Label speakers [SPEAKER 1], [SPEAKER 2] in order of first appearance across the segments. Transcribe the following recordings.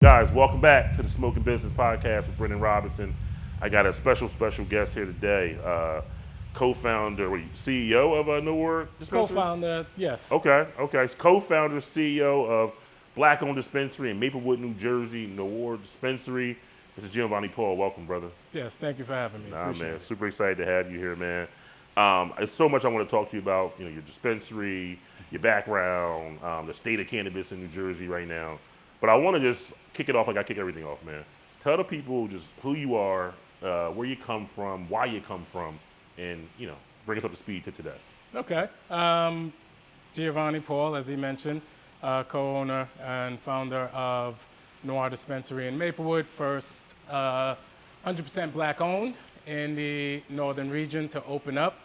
[SPEAKER 1] Guys, welcome back to the Smoking Business Podcast with Brendan Robinson. I got a special guest here today, co-founder, CEO of Newark Dispensary?
[SPEAKER 2] Co-founder, yes.
[SPEAKER 1] Okay. It's co-founder, CEO of Black-owned dispensary in Maplewood, New Jersey, Newark Dispensary. This is Giovanni Paul. Welcome, brother.
[SPEAKER 2] Yes, thank you for having me.
[SPEAKER 1] Nah,
[SPEAKER 2] Appreciate
[SPEAKER 1] man,
[SPEAKER 2] it.
[SPEAKER 1] super excited to have you here, man. There's so much I want to talk to you about. Your dispensary, your background, the state of cannabis in New Jersey right now. But I want to just kick it off like I kick everything off, man. Tell the people just who you are, where you come from, why you come from, and bring us up to speed to today.
[SPEAKER 2] Okay. Giovanni Paul, as he mentioned, co-owner and founder of Noir Dispensary in Maplewood, first 100% black owned in the northern region to open up.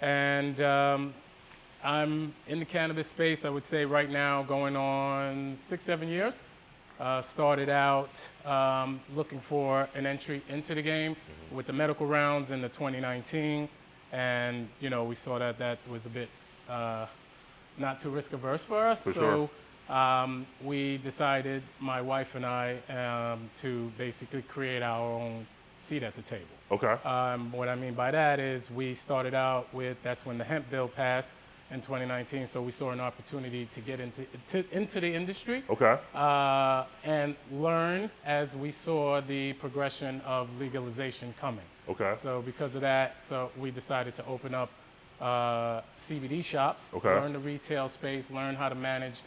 [SPEAKER 2] And I'm in the cannabis space, I would say right now, going on 6-7 years. Started out looking for an entry into the game with the medical rounds in the 2019. And, we saw that was a bit not too risk averse for us.
[SPEAKER 1] For
[SPEAKER 2] so
[SPEAKER 1] sure.
[SPEAKER 2] we decided, my wife and I, to basically create our own seat at the table.
[SPEAKER 1] Okay.
[SPEAKER 2] What I mean by that is we started out with, that's when the hemp bill passed in 2019, so we saw an opportunity to get into the industry.
[SPEAKER 1] Okay.
[SPEAKER 2] And learn as we saw the progression of legalization coming.
[SPEAKER 1] Okay.
[SPEAKER 2] So because of that, so we decided to open up CBD shops,
[SPEAKER 1] Okay.
[SPEAKER 2] learn the retail space, learn how to manage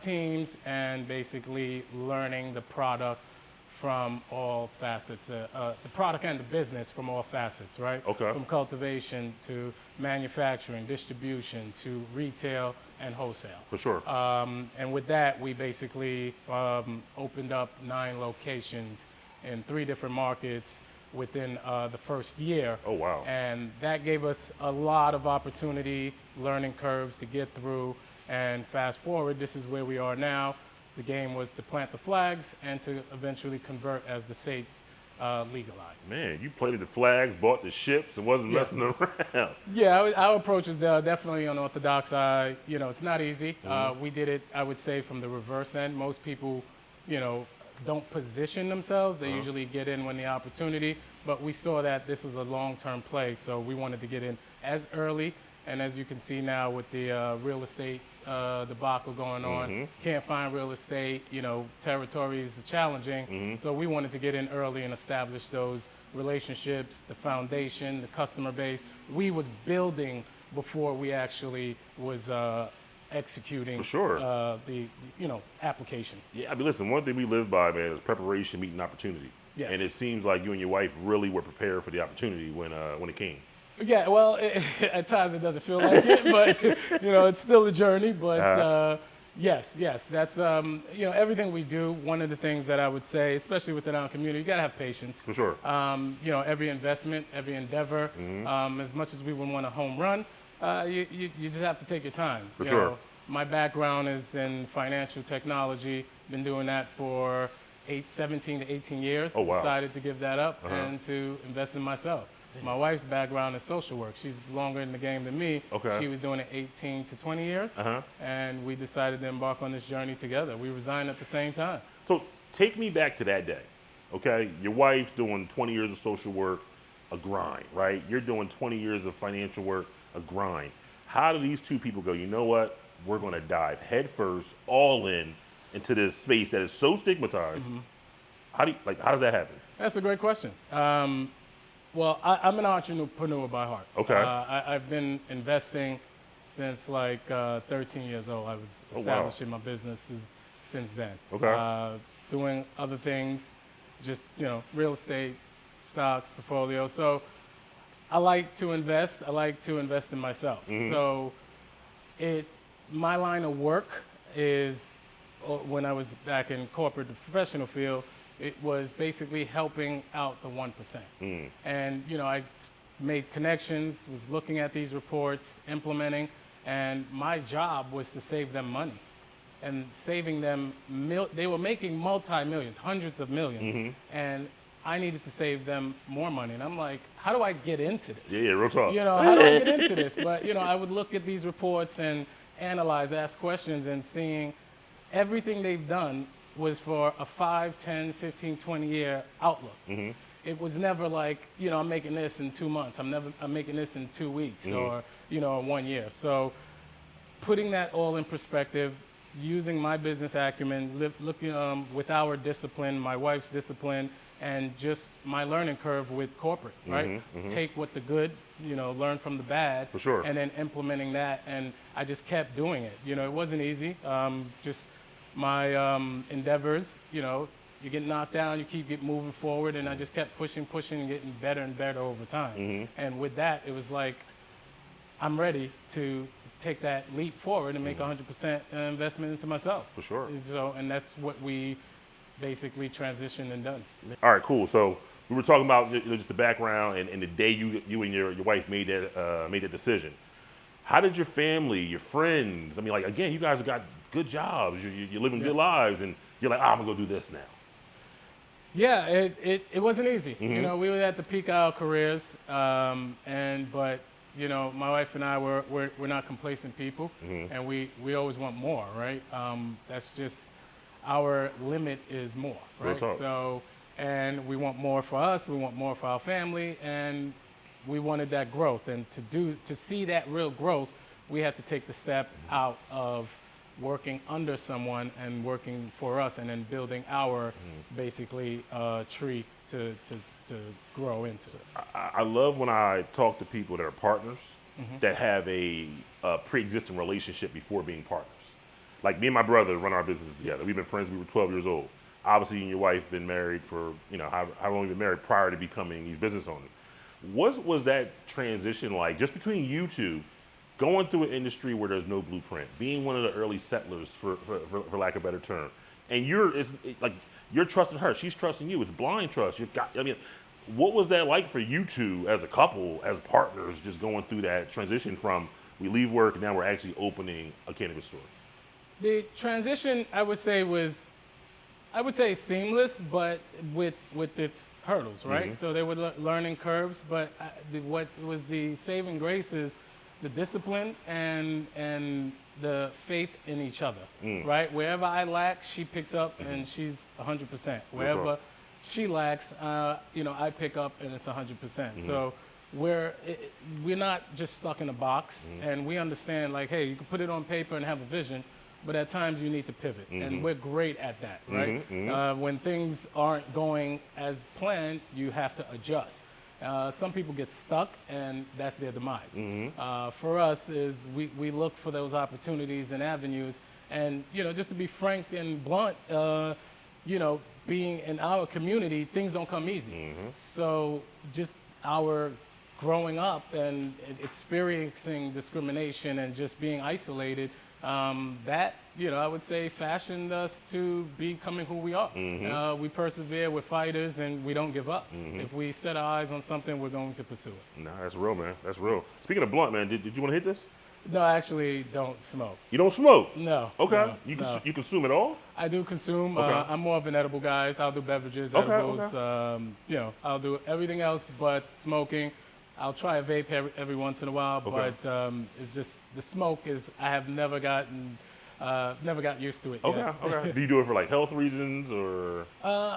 [SPEAKER 2] teams, and basically learning the product from all facets, the product and the business from all facets, right?
[SPEAKER 1] Okay.
[SPEAKER 2] From cultivation to manufacturing, distribution to retail and wholesale.
[SPEAKER 1] For sure.
[SPEAKER 2] And with that, we basically opened up 9 locations in 3 different markets within the first year.
[SPEAKER 1] Oh, wow.
[SPEAKER 2] And that gave us a lot of opportunity, learning curves to get through. And fast forward, this is where we are now. The game was to plant the flags and to eventually convert as the states legalized.
[SPEAKER 1] Man, you planted the flags, bought the ships, and wasn't
[SPEAKER 2] Yes.
[SPEAKER 1] messing around.
[SPEAKER 2] Yeah, our approach is definitely unorthodox. It's not easy. We did it, I would say, from the reverse end. Most people, don't position themselves. They usually get in when the opportunity. But we saw that this was a long-term play, so we wanted to get in as early. And as you can see now with the real estate debacle going on, can't find real estate, territory is challenging. So we wanted to get in early and establish those relationships, the foundation, the customer base. We was building before we actually was executing
[SPEAKER 1] For sure.
[SPEAKER 2] the application.
[SPEAKER 1] Yeah, I mean, listen, one thing we live by, man, is preparation meeting opportunity.
[SPEAKER 2] Yes.
[SPEAKER 1] And it seems like you and your wife really were prepared for the opportunity when it came.
[SPEAKER 2] Yeah, well, at times it doesn't feel like it, but it's still a journey. But yes, that's everything we do. One of the things that I would say, especially within our community, you gotta have patience.
[SPEAKER 1] For sure.
[SPEAKER 2] Every investment, every endeavor, as much as we would want a home run, you just have to take your time.
[SPEAKER 1] For sure.
[SPEAKER 2] My background is in financial technology. Been doing that for 17 to 18 years.
[SPEAKER 1] Oh, wow.
[SPEAKER 2] Decided to give that up and to invest in myself. My wife's background is social work. She's longer in the game than me.
[SPEAKER 1] Okay.
[SPEAKER 2] She was doing it 18 to 20 years. And we decided to embark on this journey together. We resigned at the same time.
[SPEAKER 1] So take me back to that day, okay? Your wife's doing 20 years of social work, a grind, right? You're doing 20 years of financial work, a grind. How do these two people go, you know what? We're going to dive headfirst, all in, into this space that is so stigmatized. How does that happen?
[SPEAKER 2] That's a great question. Well, I'm an entrepreneur by heart.
[SPEAKER 1] Okay.
[SPEAKER 2] I've been investing since 13 years old. I was
[SPEAKER 1] Oh, wow.
[SPEAKER 2] establishing my businesses since then.
[SPEAKER 1] Okay.
[SPEAKER 2] Doing other things, just, real estate, stocks, portfolio. So I like to invest. I like to invest in myself. So my line of work is, when I was back in corporate, the professional field, it was basically helping out the 1%. And, I made connections, was looking at these reports, implementing, and my job was to save them money. And saving them, they were making multi-millions, hundreds of millions, and I needed to save them more money. And I'm like, how do I get into this?
[SPEAKER 1] Yeah, real talk.
[SPEAKER 2] How do I get into this? But, I would look at these reports and analyze, ask questions, and seeing everything they've done was for a 5, 10, 15, 20-year outlook. It was never like, I'm making this in 2 months. I'm making this in 2 weeks or, in 1 year. So putting that all in perspective, using my business acumen, looking with our discipline, my wife's discipline, and just my learning curve with corporate, right? Take what the good, learn from the bad,
[SPEAKER 1] For sure.
[SPEAKER 2] and then implementing that. And I just kept doing it. It wasn't easy. Just my endeavors, you get knocked down, you keep moving forward, and I just kept pushing, and getting better and better over time. And with that, it was like, I'm ready to take that leap forward and make 100% investment into myself.
[SPEAKER 1] For sure.
[SPEAKER 2] So, and that's what we basically transitioned and done.
[SPEAKER 1] All right, cool. So we were talking about just the background and the day you and your wife made that decision. How did your family, your friends? I mean, like again, you guys have got good jobs. You're living good lives, and you're like, I'm gonna go do this now.
[SPEAKER 2] Yeah, it wasn't easy. We were at the peak of our careers, but my wife and I we're not complacent people, and we always want more, right? That's just our limit is more, right? So, and we want more for us, we want more for our family, and we wanted that growth. And to see that real growth, we had to take the step out of working under someone and working for us, and then building our basically tree to grow into.
[SPEAKER 1] I love when I talk to people that are partners that have a pre-existing relationship before being partners. Like me and my brother run our businesses together.
[SPEAKER 2] Yes.
[SPEAKER 1] We've been friends. We were 12 years old. Obviously, you and your wife been married for how long you been married prior to becoming these business owners. What was that transition like, just between you two, going through an industry where there's no blueprint, being one of the early settlers, for lack of a better term, and you're trusting her, she's trusting you. It's blind trust. What was that like for you two as a couple, as partners, just going through that transition from we leave work and now we're actually opening a cannabis store?
[SPEAKER 2] The transition, I would say seamless, but with its hurdles, right? So there were learning curves, but what was the saving grace is the discipline and the faith in each other, right? Wherever I lack, she picks up and she's 100%. Wherever she lacks, I pick up and it's 100%. So we're not just stuck in a box, and we understand, like, hey, you can put it on paper and have a vision, but at times you need to pivot, and we're great at that, right? When things aren't going as planned, you have to adjust. Some people get stuck, and that's their demise. For us, is we look for those opportunities and avenues, and just to be frank and blunt, being in our community, things don't come easy. So just our growing up and experiencing discrimination and just being isolated, that I would say fashioned us to becoming who we are. We persevere, we're fighters, and we don't give up. If we set our eyes on something, we're going to pursue it.
[SPEAKER 1] No, that's real, man. That's real. Speaking of blunt, man, did you want to hit this?
[SPEAKER 2] No, I actually don't smoke.
[SPEAKER 1] You don't smoke?
[SPEAKER 2] No.
[SPEAKER 1] Okay.
[SPEAKER 2] No,
[SPEAKER 1] You consume it all?
[SPEAKER 2] I do consume.
[SPEAKER 1] Okay.
[SPEAKER 2] I'm more of an edible guy. I'll do beverages,
[SPEAKER 1] Okay,
[SPEAKER 2] edibles. I'll do everything else but smoking. I'll try a vape every once in a while, but it's just the smoke I have never got used to it yet.
[SPEAKER 1] Okay. Do you do it for like health reasons or?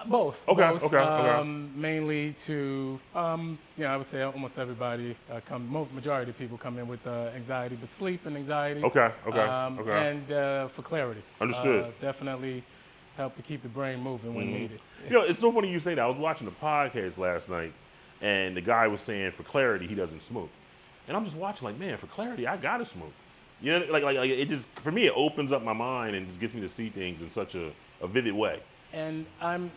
[SPEAKER 2] Both.
[SPEAKER 1] Okay.
[SPEAKER 2] Both.
[SPEAKER 1] Okay.
[SPEAKER 2] Mainly to, I would say almost everybody majority of people come in with anxiety, but sleep and anxiety.
[SPEAKER 1] Okay.
[SPEAKER 2] And for clarity.
[SPEAKER 1] Understood.
[SPEAKER 2] Definitely help to keep the brain moving when needed.
[SPEAKER 1] It's so funny you say that. I was watching the podcast last night, and the guy was saying for clarity he doesn't smoke, and I'm just watching like, man, for clarity I gotta smoke. Like it just, for me, it opens up my mind and just gets me to see things in such a vivid way.
[SPEAKER 2] And I'm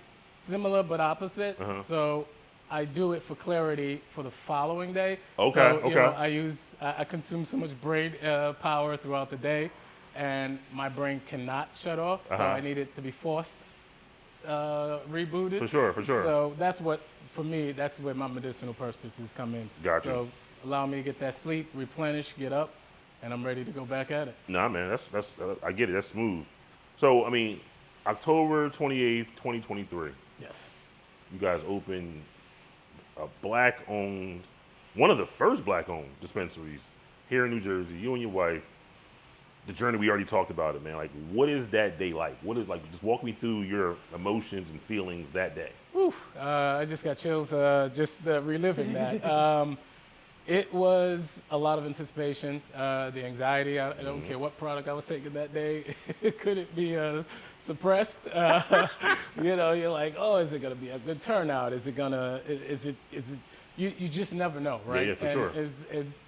[SPEAKER 2] similar but opposite. So I do it for clarity for the following day.
[SPEAKER 1] Okay.
[SPEAKER 2] So, I consume so much brain power throughout the day, and my brain cannot shut off. So I need it to be forced rebooted.
[SPEAKER 1] For sure.
[SPEAKER 2] So that's for me, that's where my medicinal purposes come in.
[SPEAKER 1] Gotcha.
[SPEAKER 2] So allow me to get that sleep, replenish, get up, and I'm ready to go back at it.
[SPEAKER 1] Nah, man, that's I get it. That's smooth. So, I mean, October 28th, 2023.
[SPEAKER 2] Yes.
[SPEAKER 1] You guys opened a one of the first black-owned dispensaries here in New Jersey. You and your wife. the journey, we already talked about it, man. Like, what is that day like? What is, like, just walk me through your emotions and feelings that day.
[SPEAKER 2] Oof, I just got chills just reliving that. It was a lot of anticipation, the anxiety. I don't care what product I was taking that day. Could it be suppressed? You're like, oh, is it going to be a good turnout? Is it going to, is it, you just never know, right?
[SPEAKER 1] Yeah, for sure.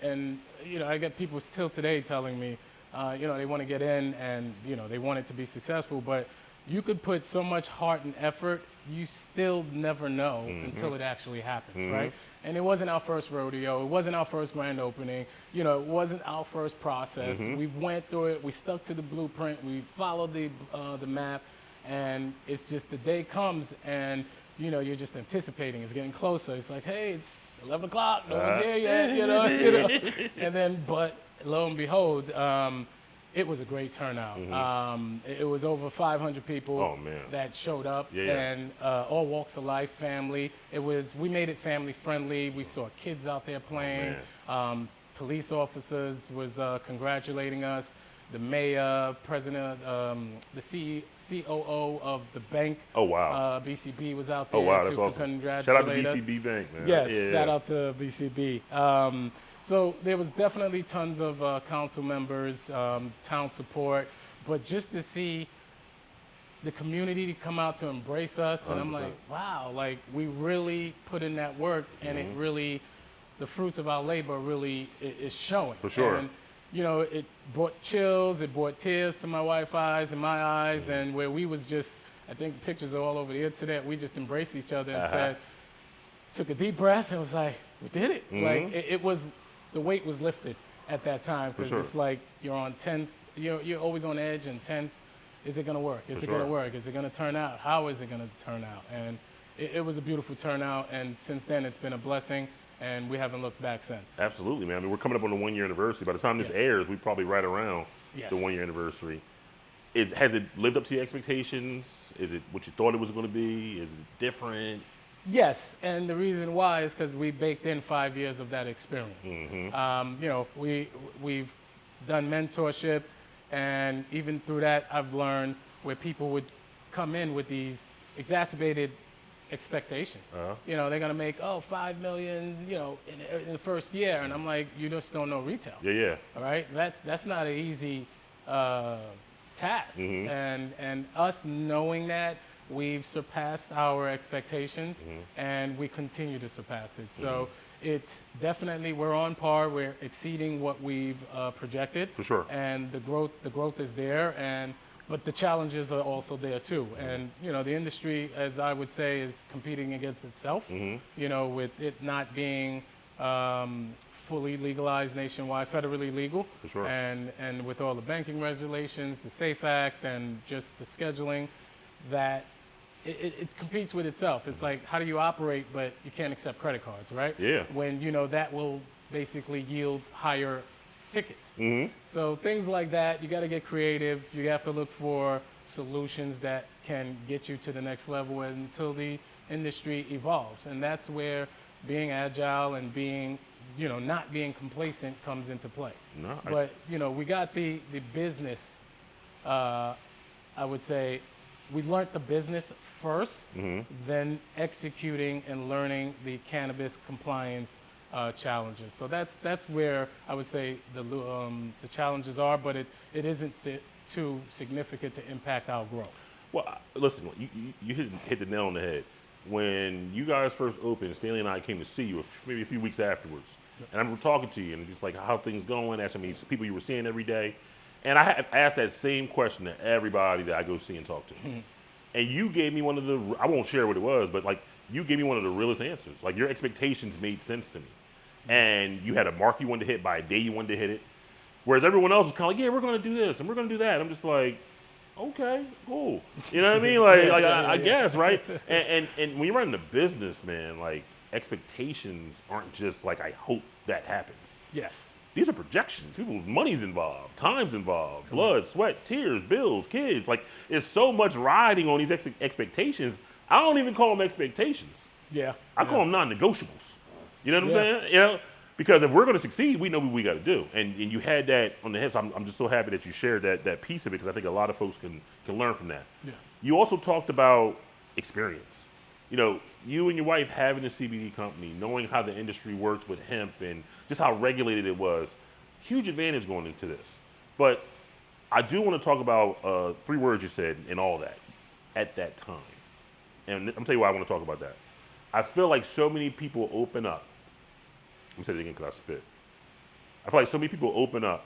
[SPEAKER 2] And I get people still today telling me, they want to get in and, they want it to be successful, but you could put so much heart and effort, you still never know until it actually happens, right? And it wasn't our first rodeo. It wasn't our first grand opening. It wasn't our first process. We went through it. We stuck to the blueprint. We followed the map. And it's just the day comes and, you're just anticipating. It's getting closer. It's like, hey, it's 11 o'clock. No one's here yet, And then, but lo and behold, it was a great turnout. It was over 500 people that showed up, and all walks of life, family. We made it family friendly. We saw kids out there playing. Police officers was congratulating us. The mayor, president, the COO of the bank, BCB, was out there to
[SPEAKER 1] awesome.
[SPEAKER 2] congratulate
[SPEAKER 1] Shout out to
[SPEAKER 2] us.
[SPEAKER 1] BCB Bank, man.
[SPEAKER 2] Yes, shout out to BCB. So there was definitely tons of council members, town support, but just to see the community come out to embrace us, 100%. And I'm like, wow, like we really put in that work, and it really, the fruits of our labor really is showing.
[SPEAKER 1] For sure.
[SPEAKER 2] And, it brought chills, it brought tears to my wife's eyes and my eyes, and where we was just, I think pictures are all over the internet, we just embraced each other and said, took a deep breath and was like, we did it. Like it was, the weight was lifted at that time, because it's like you're on tense, you're always on edge and tense. Is it gonna work? Is it gonna work? Is it gonna turn out? How is it gonna turn out? And it was a beautiful turnout, and since then it's been a blessing, and we haven't looked back since.
[SPEAKER 1] Absolutely, man. I mean, we're coming up on the 1 year anniversary. By the time this airs, we're probably right around the 1 year anniversary. Has it lived up to your expectations? Is it what you thought it was gonna be? Is it different?
[SPEAKER 2] Yes, and the reason why is because we baked in 5 years of that experience. We've done mentorship, and even through that, I've learned where people would come in with these exacerbated expectations. They're gonna make 5 million, in the first year, and I'm like, you just don't know retail.
[SPEAKER 1] Yeah.
[SPEAKER 2] All right, that's not an easy task, and us knowing that. We've surpassed our expectations, and we continue to surpass it. So it's definitely, we're on par. We're exceeding what we've projected.
[SPEAKER 1] For sure.
[SPEAKER 2] And the growth is there, but the challenges are also there too. And the industry, as I would say, is competing against itself. With it not being fully legalized nationwide, federally legal.
[SPEAKER 1] For sure.
[SPEAKER 2] And with all the banking regulations, the SAFE Act, and just the scheduling, that it competes with itself. It's like, how do you operate, but you can't accept credit cards, right?
[SPEAKER 1] Yeah.
[SPEAKER 2] When that will basically yield higher tickets. So things like that, you got to get creative. You have to look for solutions that can get you to the next level until the industry evolves. And that's where being agile and being, not being complacent comes into play. But we got the business. I would say, we learned the business first, then executing and learning the cannabis compliance challenges. So that's where I would say the challenges are, but it isn't too significant to impact our growth.
[SPEAKER 1] Well, listen, you hit the nail on the head. When you guys first opened, Stanley and I came to see you maybe a few weeks afterwards, and I remember talking to you and just like, how things going, asking me people you were seeing every day. And I asked that same question to everybody that I go see and talk to. And you gave me one of the, I won't share what it was, but like, you gave me one of the realest answers. Like, your expectations made sense to me. And you had a mark you wanted to hit by a day you wanted to hit it. Whereas everyone else was kind of like, yeah, we're going to do this and we're going to do that. I'm just like, okay, cool. You know what I mean? Like, I guess, right? And when you're running a business, man, like, expectations aren't just like, I hope that happens.
[SPEAKER 2] Yes.
[SPEAKER 1] These are projections. People's money's involved, time's involved, blood, sweat, tears, bills, kids. Like, there's so much riding on these expectations. I don't even call them expectations.
[SPEAKER 2] Yeah.
[SPEAKER 1] I call them non-negotiables. You know what I'm saying? Because if we're going to succeed, we know what we got to do. And you had that on the head. So I'm just so happy that you shared that piece of it, because I think a lot of folks can learn from that.
[SPEAKER 2] Yeah.
[SPEAKER 1] You also talked about experience. You and your wife having a CBD company, knowing how the industry works with hemp and just how regulated it was, huge advantage going into this. But I do want to talk about 3 words you said and all that at that time. And I'm tell you why I want to talk about that. I feel like so many people open up. Let me say it again because I spit. I feel like so many people open up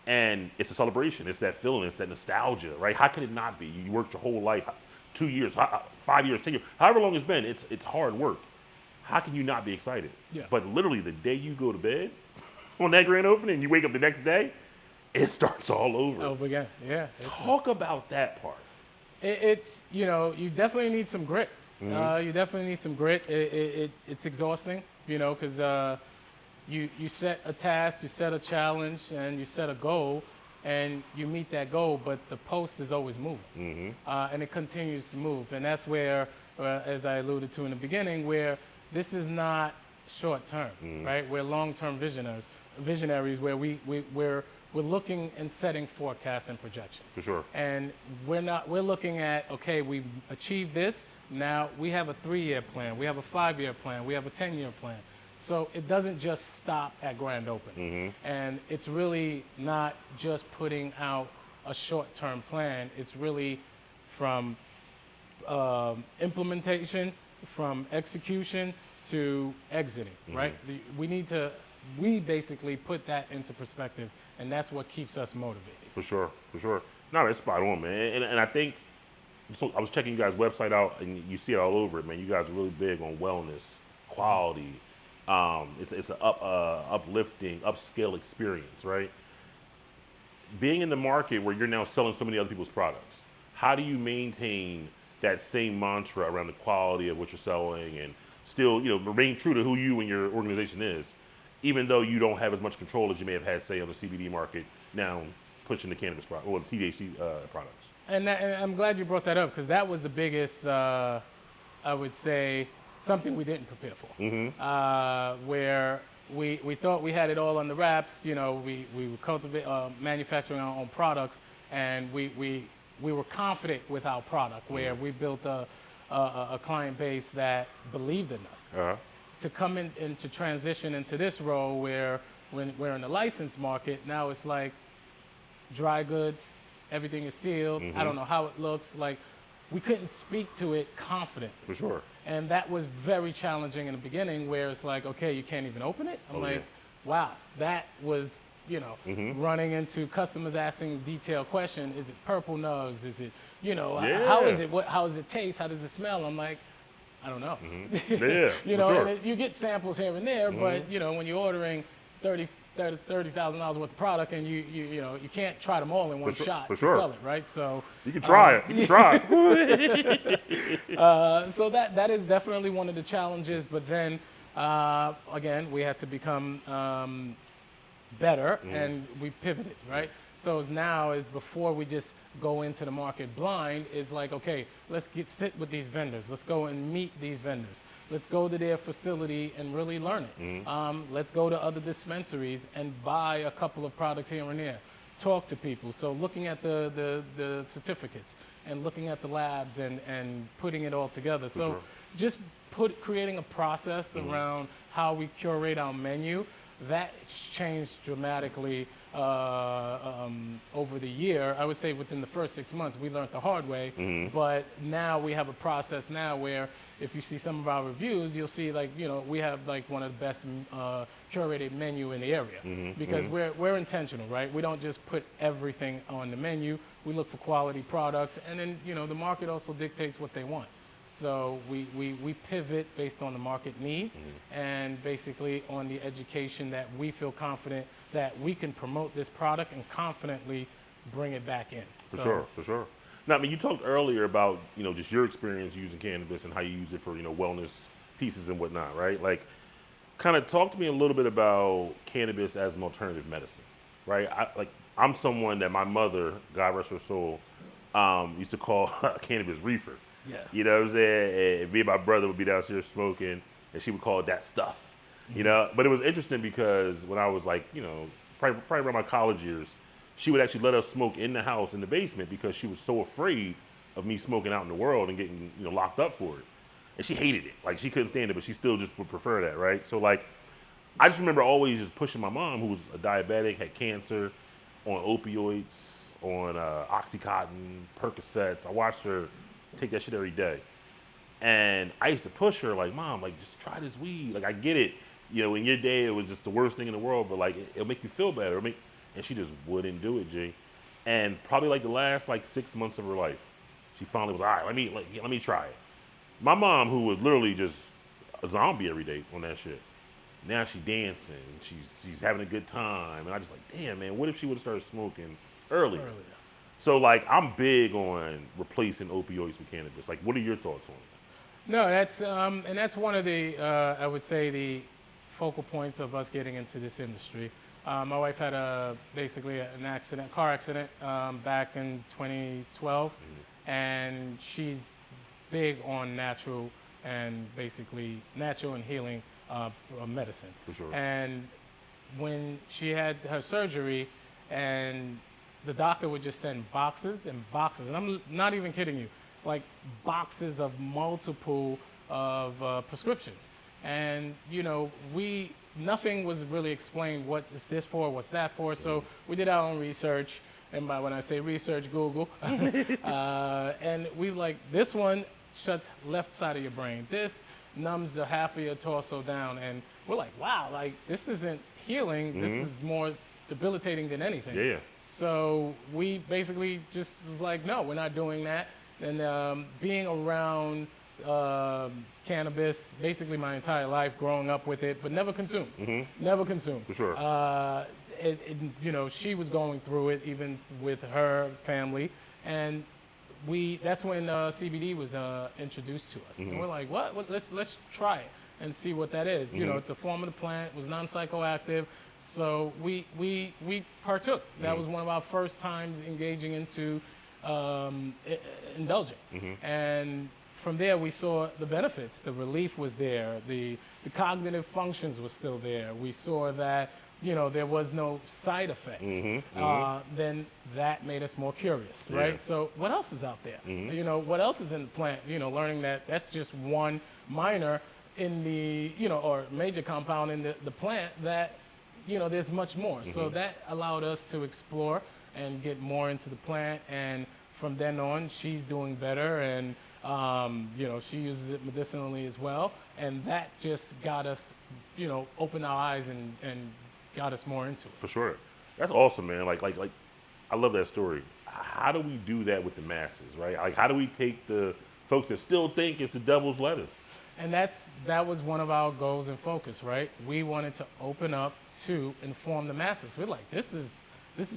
[SPEAKER 1] and it's a celebration. It's that feeling. It's that nostalgia, right? How could it not be? You worked your whole life, 2 years, 5 years, 10 years, however long it's been. It's hard work. How can you not be excited?
[SPEAKER 2] Yeah.
[SPEAKER 1] But literally, the day you go to bed on that grand opening, and you wake up the next day, it starts all over.
[SPEAKER 2] Over again. Yeah.
[SPEAKER 1] Talk about that part.
[SPEAKER 2] It's you definitely need some grit. You definitely need some grit. It's exhausting, because you set a task, you set a challenge, and you set a goal, and you meet that goal, but the post is always moving, and it continues to move. And that's where, as I alluded to in the beginning, where this is not short term, right? We're long-term visionaries where we're looking and setting forecasts and projections.
[SPEAKER 1] For sure.
[SPEAKER 2] And we're looking at, okay, we achieved this. Now we have a 3-year plan. We have a 5-year plan. We have a 10-year plan. So it doesn't just stop at grand opening. And it's really not just putting out a short-term plan. It's really from implementation, from execution to exiting, right? We basically put that into perspective, and that's what keeps us motivated.
[SPEAKER 1] For sure. No, that's spot on, man. And I think, so I was checking you guys' website out, and you see it all over it, man. You guys are really big on wellness, quality. It's an uplifting, upscale experience, right? Being in the market where you're now selling so many other people's products, how do you maintain that same mantra around the quality of what you're selling and still, remain true to who you and your organization is, even though you don't have as much control as you may have had, say, on the CBD market now pushing the cannabis product or the THC products?
[SPEAKER 2] And I'm glad you brought that up, because that was the biggest, I would say, something we didn't prepare for. Where we thought we had it all on the wraps. We were manufacturing our own products, and we were confident with our product, where we built a client base that believed in us. To come in and to transition into this role where when we're in the licensed market, now it's like dry goods, everything is sealed. I don't know how it looks. Like, we couldn't speak to it confidently.
[SPEAKER 1] For sure.
[SPEAKER 2] And that was very challenging in the beginning, where it's like, okay, you can't even open it. I'm wow, that was, running into customers asking detailed questions. Is it purple nugs? Is it, how is it? How does it taste? How does it smell? I'm like, I don't know.
[SPEAKER 1] Sure.
[SPEAKER 2] And you get samples here and there, but when you're ordering $30,000 worth of product, and you can't try them all in one shot to sell it, right? So
[SPEAKER 1] you can try it. You can try it.
[SPEAKER 2] So that is definitely one of the challenges. But then again, we had to become better, and we pivoted, right? So now is before we just go into the market blind, is like, okay, let's sit with these vendors. Let's go and meet these vendors. Let's go to their facility and really learn it. Let's go to other dispensaries and buy a couple of products here and there. Talk to people. So looking at the certificates and looking at the labs and putting it all together. So just creating a process around how we curate our menu, that's changed dramatically over the year. I would say within the first 6 months, we learned the hard way. But now we have a process now where if you see some of our reviews, you'll see we have one of the best curated menu in the area, because we're intentional, right? We don't just put everything on the menu. We look for quality products, and then the market also dictates what they want. So we pivot based on the market needs and basically on the education that we feel confident that we can promote this product and confidently bring it back in.
[SPEAKER 1] For sure. Now, I mean, you talked earlier about, just your experience using cannabis and how you use it for, wellness pieces and whatnot, right? Like, kind of talk to me a little bit about cannabis as an alternative medicine, right? I'm someone that my mother, God rest her soul, used to call cannabis reefer.
[SPEAKER 2] Yeah.
[SPEAKER 1] You know what I'm saying? And me and my brother would be downstairs smoking, and she would call it that stuff. you know. But it was interesting because when I was like, you know, probably around my college years, she would actually let us smoke in the house in the basement because she was so afraid of me smoking out in the world and getting, you know, locked up for it. And she hated it. Like she couldn't stand it, but she still just would prefer that, right? So like, I just remember always just pushing my mom, who was a diabetic, had cancer, on opioids, on OxyContin, Percocets. I watched her take that shit every day. And I used to push her like, Mom, like just try this weed. Like I get it. You know, in your day it was just the worst thing in the world, but like it'll make you feel better. And she just wouldn't do it, G. And probably like the last like 6 months of her life, she finally was all right. Let me try it. My mom, who was literally just a zombie every day on that shit, now she dancing, she's having a good time, and I just like, damn man, what if she would have started smoking earlier?
[SPEAKER 2] Earlier.
[SPEAKER 1] So like, I'm big on replacing opioids with cannabis. Like, what are your thoughts on it?
[SPEAKER 2] No, that's one of the I would say the focal points of us getting into this industry. My wife had basically an accident, car accident, back in 2012, and she's big on natural and basically natural and healing medicine.
[SPEAKER 1] For sure.
[SPEAKER 2] And when she had her surgery, and the doctor would just send boxes and boxes, and I'm not even kidding you, like boxes of multiple of prescriptions. And you know, nothing was really explained. What is this for? What's that for? So we did our own research, and by when I say research, Google, and we like this one shuts left side of your brain. This numbs the half of your torso down, and we're like, wow, like this isn't healing. This is more debilitating than anything.
[SPEAKER 1] Yeah.
[SPEAKER 2] So we basically just was like, no, we're not doing that. And being around cannabis basically my entire life, growing up with it, but never consumed. Never consumed.
[SPEAKER 1] For sure.
[SPEAKER 2] You know, she was going through it even with her family, and that's when CBD was introduced to us. And we're like, what? Let's try it and see what that is. You know, it's a form of the plant, it was non-psychoactive. So we partook. That was one of our first times engaging into indulging. And from there we saw the benefits. The relief was there. The cognitive functions were still there. We saw that, you know, there was no side effects. Then that made us more curious, right?
[SPEAKER 1] Yeah.
[SPEAKER 2] So what else is out there? You know, what else is in the plant? You know, learning that that's just one minor in the, you know, or major compound in the plant, that, you know, there's much more. So that allowed us to explore and get more into the plant. And from then on, she's doing better, and you know, she uses it medicinally as well. And that just got us, you know, opened our eyes and got us more into it.
[SPEAKER 1] For sure. That's awesome, man. Like, I love that story. How do we do that with the masses, right? Like, how do we take the folks that still think it's the devil's lettuce?
[SPEAKER 2] And that was one of our goals and focus, right? We wanted to open up to inform the masses. We're like, this is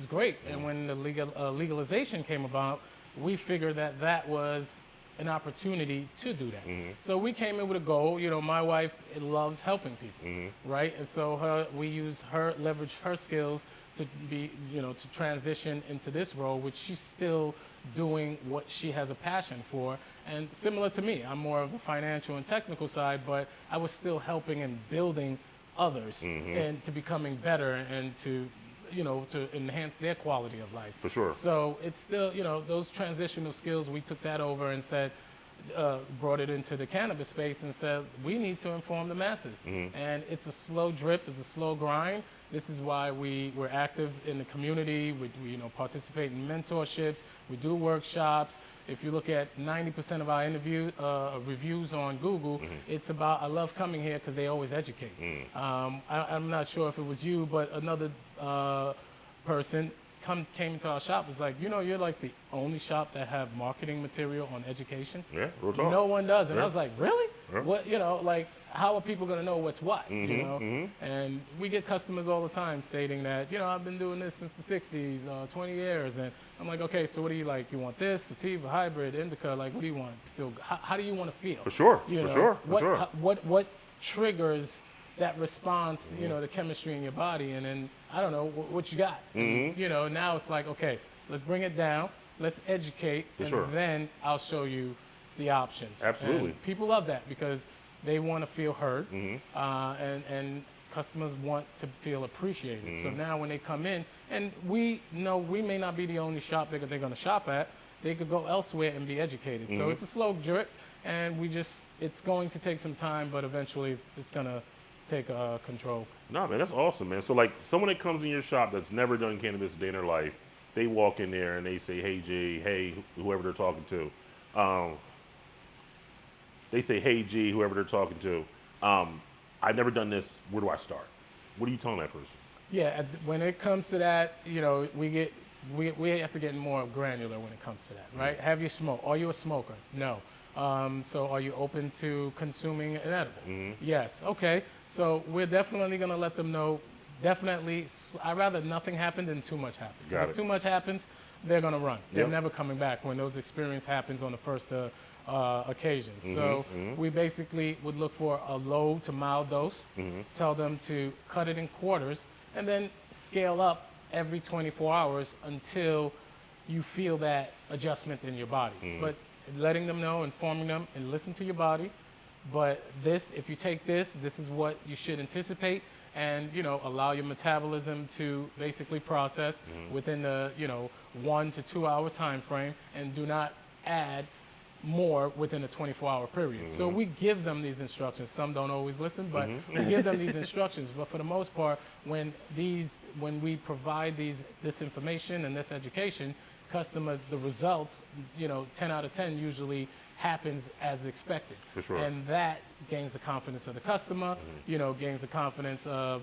[SPEAKER 2] great. And when the legalization came about, we figured that was an opportunity to do that. So we came in with a goal. You know, my wife loves helping people, right? And so we leverage her skills to be, you know, to transition into this role, which she's still doing what she has a passion for. And similar to me, I'm more of the financial and technical side, but I was still helping and building others and to becoming better and to, you know, to enhance their quality of life.
[SPEAKER 1] For sure.
[SPEAKER 2] So it's still, you know, those transitional skills, we took that over and said, brought it into the cannabis space and said, we need to inform the masses. And it's a slow drip, it's a slow grind. This is why we're active in the community. We you know, participate in mentorships. We do workshops. If you look at 90% of our reviews on Google, it's about, I love coming here because they always educate. I'm not sure if it was you, but another person came into our shop, was like, you know, you're like the only shop that have marketing material on education.
[SPEAKER 1] Yeah, real talk.
[SPEAKER 2] No one does. And
[SPEAKER 1] Yeah.
[SPEAKER 2] I was like, really?
[SPEAKER 1] Yeah.
[SPEAKER 2] What, you know, like, how are people going to know what's what, you know? And we get customers all the time stating that, you know, I've been doing this since the 60s, 20 years. And I'm like, okay, so what do you like? You want this, sativa, hybrid, indica? Like, what do you want to feel? How do you want to feel?
[SPEAKER 1] For sure.
[SPEAKER 2] You
[SPEAKER 1] For
[SPEAKER 2] know,
[SPEAKER 1] sure. For sure.
[SPEAKER 2] What triggers that response, you know, the chemistry in your body? And then, I don't know, what you got? And, you know, now it's like, okay, let's bring it down. Let's educate.
[SPEAKER 1] For
[SPEAKER 2] and
[SPEAKER 1] sure.
[SPEAKER 2] then I'll show you the options.
[SPEAKER 1] Absolutely.
[SPEAKER 2] And people love that because they want to feel heard, and customers want to feel appreciated. So now when they come in, and we know we may not be the only shop that they're going to shop at, they could go elsewhere and be educated. So it's a slow drip, and it's going to take some time, but eventually it's going to take control.
[SPEAKER 1] No, man, that's awesome, man. So, like, someone that comes in your shop that's never done cannabis a day in their life, they walk in there and they say, "Hey, G, hey, whoever they're talking to." They say, "Hey, G," whoever they're talking to. I've never done this. Where do I start? What are you telling that person?
[SPEAKER 2] Yeah, when it comes to that, we have to get more granular when it comes to that, right? Have you smoked? Are you a smoker? No. So are you open to consuming an edible? Yes. Okay. So we're definitely going to let them know. Definitely, I'd rather nothing happen than too much happens.
[SPEAKER 1] Got
[SPEAKER 2] If
[SPEAKER 1] it.
[SPEAKER 2] too much happens, they're going to run. They're
[SPEAKER 1] Yep.
[SPEAKER 2] never coming back when those experience happens on the first occasions. So we basically would look for a low to mild dose, tell them to cut it in quarters, and then scale up every 24 hours until you feel that adjustment in your body. But letting them know, informing them, and listen to your body. But if you take this is what you should anticipate, and allow your metabolism to basically process within the 1 to 2 hour time frame, and do not add more within a 24-hour period. So we give them these instructions. Some don't always listen, but we give them these instructions. But for the most part, when we provide this information and this education, customers, the results, 10 out of 10 usually happens as expected.
[SPEAKER 1] For sure.
[SPEAKER 2] And that gains the confidence of the customer, gains the confidence of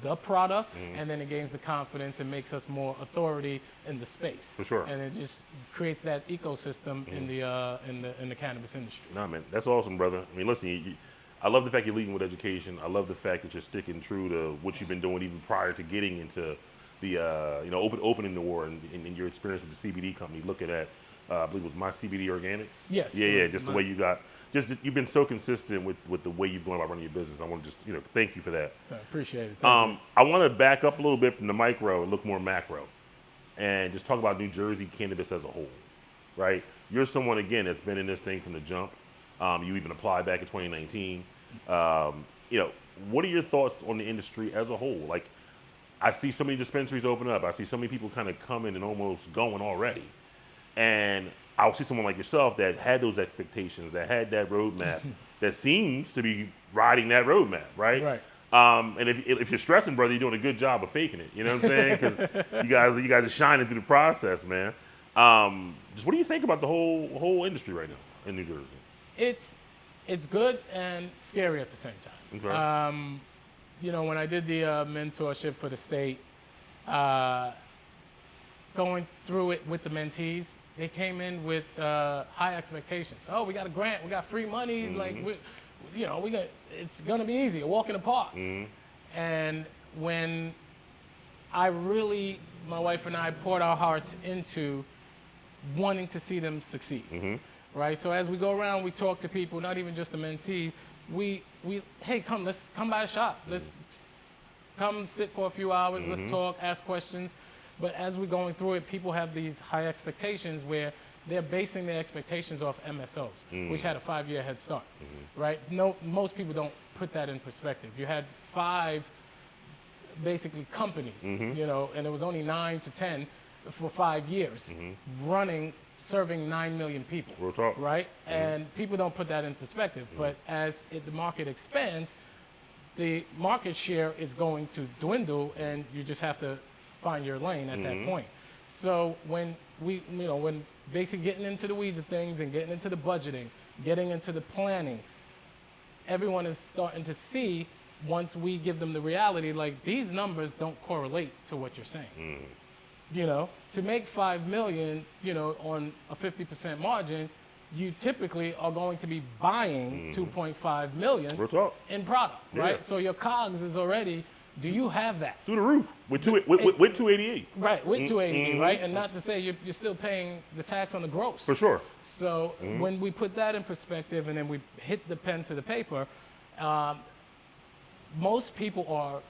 [SPEAKER 2] the product, and then it gains the confidence and makes us more authority in the space.
[SPEAKER 1] For sure.
[SPEAKER 2] And it just creates that ecosystem in the cannabis industry.
[SPEAKER 1] Nah, man, that's awesome, brother. I mean, listen, I love the fact you're leading with education. I love the fact that you're sticking true to what you've been doing even prior to getting into the opening the war and your experience with the CBD company. Looking at I believe it was My CBD Organics.
[SPEAKER 2] Yes.
[SPEAKER 1] Yeah. Just the way you you've been so consistent with the way you've gone about running your business. I want to just thank you for that.
[SPEAKER 2] I appreciate it. Thank you.
[SPEAKER 1] I want to back up a little bit from the micro and look more macro, and just talk about New Jersey cannabis as a whole, right? You're someone again that's been in this thing from the jump. You even applied back in 2019. What are your thoughts on the industry as a whole? Like, I see so many dispensaries open up. I see so many people kind of coming and almost going already. And I'll see someone like yourself that had those expectations, that had that roadmap, that seems to be riding that roadmap, right?
[SPEAKER 2] Right.
[SPEAKER 1] And if you're stressing, brother, you're doing a good job of faking it. You know what I'm saying? Because you guys are shining through the process, man. Just what do you think about the whole industry right now in New Jersey?
[SPEAKER 2] It's good and scary at the same time.
[SPEAKER 1] Okay.
[SPEAKER 2] When I did the mentorship for the state, going through it with the mentees, they came in with high expectations. Oh, we got a grant, we got free money, like it's gonna be easy, a walk in the park. And when my wife and I poured our hearts into wanting to see them succeed, right? So as we go around, we talk to people, not even just the mentees. Hey, let's come by the shop. Let's come sit for a few hours. Let's talk, ask questions. But as we're going through it, people have these high expectations where they're basing their expectations off MSOs, which had a 5-year head start, right? No, most people don't put that in perspective. You had 5 basically companies, and it was only 9 to 10 for 5 years serving 9 million people.
[SPEAKER 1] Real talk.
[SPEAKER 2] Right? And people don't put that in perspective. But as the market expands, the market share is going to dwindle, and you just have to find your lane at that point. So when when basically getting into the weeds of things and getting into the budgeting, getting into the planning, everyone is starting to see, once we give them the reality, like, these numbers don't correlate to what you're saying. To make $5 million, on a 50% margin, you typically are going to be buying $2.5 million
[SPEAKER 1] Real talk.
[SPEAKER 2] in product, right?
[SPEAKER 1] Yeah.
[SPEAKER 2] So your COGS is already, do you have that?
[SPEAKER 1] Through the roof with 288.
[SPEAKER 2] Right, with 280, right? And not to say you're still paying the tax on the gross.
[SPEAKER 1] For sure.
[SPEAKER 2] So when we put that in perspective and then we hit the pen to the paper, most people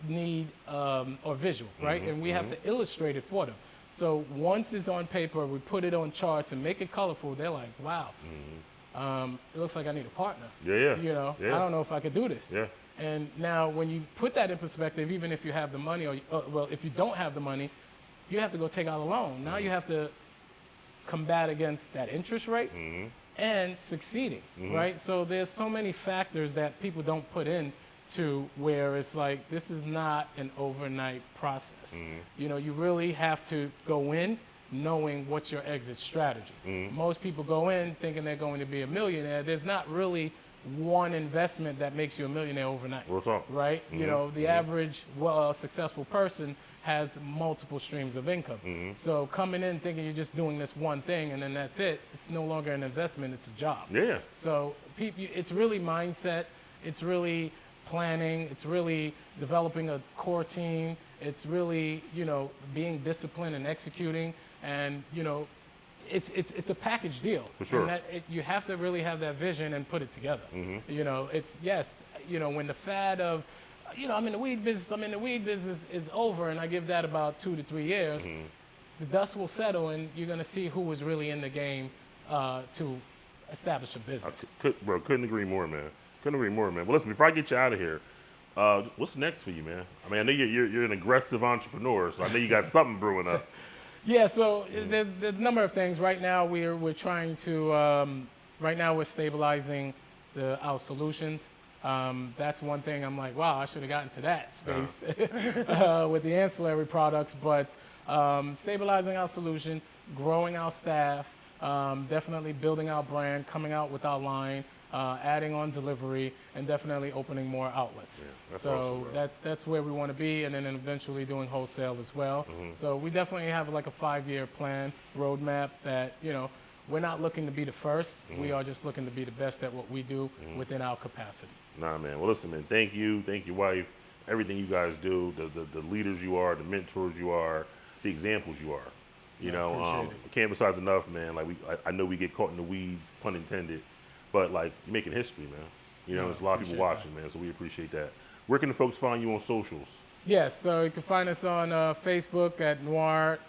[SPEAKER 2] need or visual, right? And we have to illustrate it for them. So once it's on paper, we put it on charts and make it colorful. They're like, wow, it looks like I need a partner.
[SPEAKER 1] Yeah.
[SPEAKER 2] You know,
[SPEAKER 1] Yeah.
[SPEAKER 2] I don't know if I could do this.
[SPEAKER 1] Yeah.
[SPEAKER 2] And now when you put that in perspective, even if you have the money, well, if you don't have the money, you have to go take out a loan. Now you have to combat against that interest rate and succeeding, right? So there's so many factors that people don't put in to where it's like, this is not an overnight process. You know, you really have to go in knowing what's your exit strategy. Most people go in thinking they're going to be a millionaire. There's not really one investment that makes you a millionaire overnight,
[SPEAKER 1] Real talk.
[SPEAKER 2] right? You know, the average successful person has multiple streams of income. So coming in thinking you're just doing this one thing and then that's it, it's no longer an investment, it's a job.
[SPEAKER 1] Yeah.
[SPEAKER 2] So it's really mindset, it's really planning, it's really developing a core team, it's really, you know, being disciplined and executing, and, you know, it's a package deal.
[SPEAKER 1] For sure.
[SPEAKER 2] And you have to really have that vision and put it together. You know, yes, you know, when the fad of, you know, I'm in the weed business is over, and I give that about 2 to 3 years, the dust will settle and you're going to see who was really in the game to establish a business.
[SPEAKER 1] Couldn't agree more, man. Couldn't agree more, man. Well, listen, before I get you out of here, what's next for you, man? I mean, I know you're an aggressive entrepreneur, so I know you got something brewing up.
[SPEAKER 2] Yeah, so there's a number of things. Right now, we're trying to. Right now, we're stabilizing our solutions. That's one thing. I'm like, wow, I should have gotten to that space with the ancillary products. But stabilizing our solution, growing our staff, definitely building our brand, coming out with our line, adding on delivery, and definitely opening more outlets.
[SPEAKER 1] That's
[SPEAKER 2] so
[SPEAKER 1] awesome,
[SPEAKER 2] that's where we want to be, and then eventually doing wholesale as well. So we definitely have like a 5-year plan, roadmap that, you know, we're not looking to be the first. We are just looking to be the best at what we do within our capacity.
[SPEAKER 1] Nah, man. Well, listen, man. Thank you, your wife, everything you guys do, the leaders you are, the mentors you are, the examples you are. You know,
[SPEAKER 2] appreciate
[SPEAKER 1] I can't emphasize enough, man. Like I know we get caught in the weeds, pun intended, but like you're making history, man. You know, there's a lot of people watching, man. So we appreciate that. Where can the folks find you on socials?
[SPEAKER 2] Yes, so you can find us on Facebook at Noir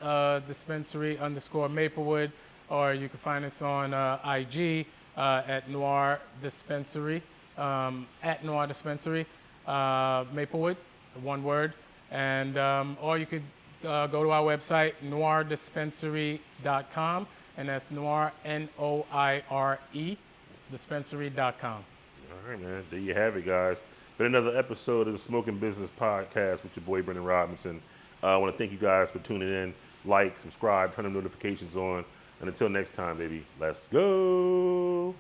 [SPEAKER 2] Dispensary _Maplewood, or you can find us on IG at Noir Dispensary, Maplewood, one word, and or you could go to our website, noirdispensary.com, and that's Noir, Noire, dispensary.com.
[SPEAKER 1] All right, man. There you have it, guys. Been another episode of the Smoking Business Podcast with your boy Brendan Robinson. I want to thank you guys for tuning in. Like, subscribe, turn the notifications on. And until next time, baby, let's go.